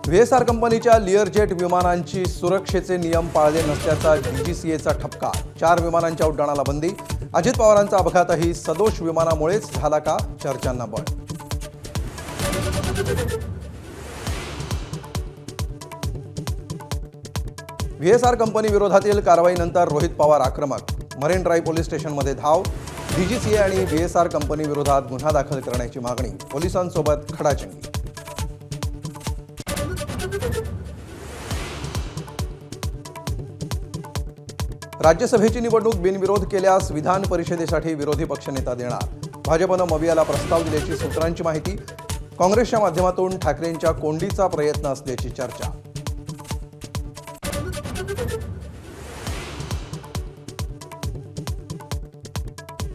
व्हीएसआर कंपनीच्या लिअरजेट विमानांची सुरक्षेचे नियम पाळले नसल्याचा डीजीसीएचा ठपका। 4 विमानांच्या उड्डाणाला बंदी। अजित पवारांचा अपघातही सदोष विमानामुळेच झाला का, चर्चांना बळ। व्हीएसआर कंपनी विरोधातील कारवाईनंतर रोहित पवार आक्रमक। मरीन ड्राइव्ह पोलीस स्टेशनमध्ये धाव। डीजीसीए आणि व्हीएसआर कंपनी विरोधात गुन्हा दाखल करण्याची मागणी। पोलिसांसोबत खडाजंगी। राज्यसभेची निवडणूक बिनविरोध केल्यास विधान परिषदेसाठी विरोधी पक्षनेता देणार। भाजपनं मवियाला प्रस्ताव दिल्याची सूत्रांची माहिती। काँग्रेसच्या माध्यमातून ठाकरेंच्या कोंडीचा प्रयत्न असल्याची चर्चा।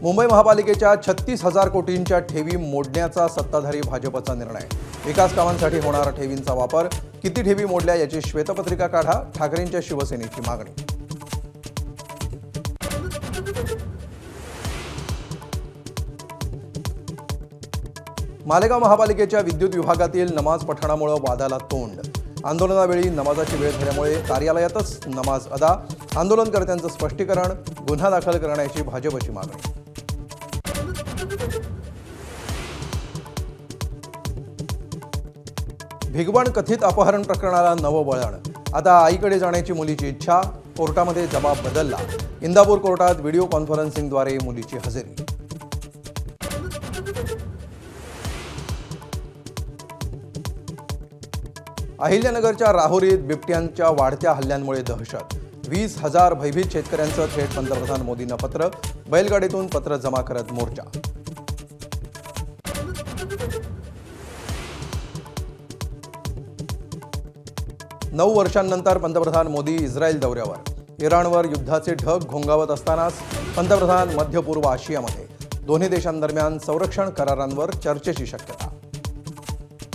मुंबई महापालिकेच्या 36,000 कोटींच्या ठेवी मोडण्याचा सत्ताधारी भाजपचा निर्णय। विकास कामांसाठी होणारा ठेवींचा वापर, किती ठेवी मोडल्या याची श्वेतपत्रिका काढा, ठाकरेंच्या शिवसेनेची मागणी। मालेगाव महापालिकेच्या विद्युत विभागातील नमाज पठणामुळे वादाला तोंड। आंदोलनावेळी नमाजाची वेळ झाल्यामुळे कार्यालयातच नमाज अदा। आंदोलनकर्त्यांचं स्पष्टीकरण, गुन्हा दाखल करण्याची भाजपची मागणी। भिगवण कथित अपहरण प्रकरणाला नवं वळण। आता आईकडे जाण्याची मुलीची इच्छा, कोर्टामध्ये जबाब बदलला। इंदापूर कोर्टात व्हिडिओ कॉन्फरन्सिंगद्वारे मुलीची हजेरी। अहिल्यानगरच्या राहुरीत बिबट्यांच्या वाढत्या हल्ल्यांमुळे दहशत। 20,000 भयभीत शेतकऱ्यांचं थेट पंतप्रधान मोदींना पत्र। बैलगाडीतून पत्र जमा करत मोर्चा। 9 वर्षांनंतर पंतप्रधान मोदी इस्रायल दौऱ्यावर। इराणवर युद्धाचे ढग घोंगावत असतानाच पंतप्रधान मध्य पूर्व आशियामध्ये। दोन्ही देशांदरम्यान संरक्षण करारांवर चर्चेची शक्यता।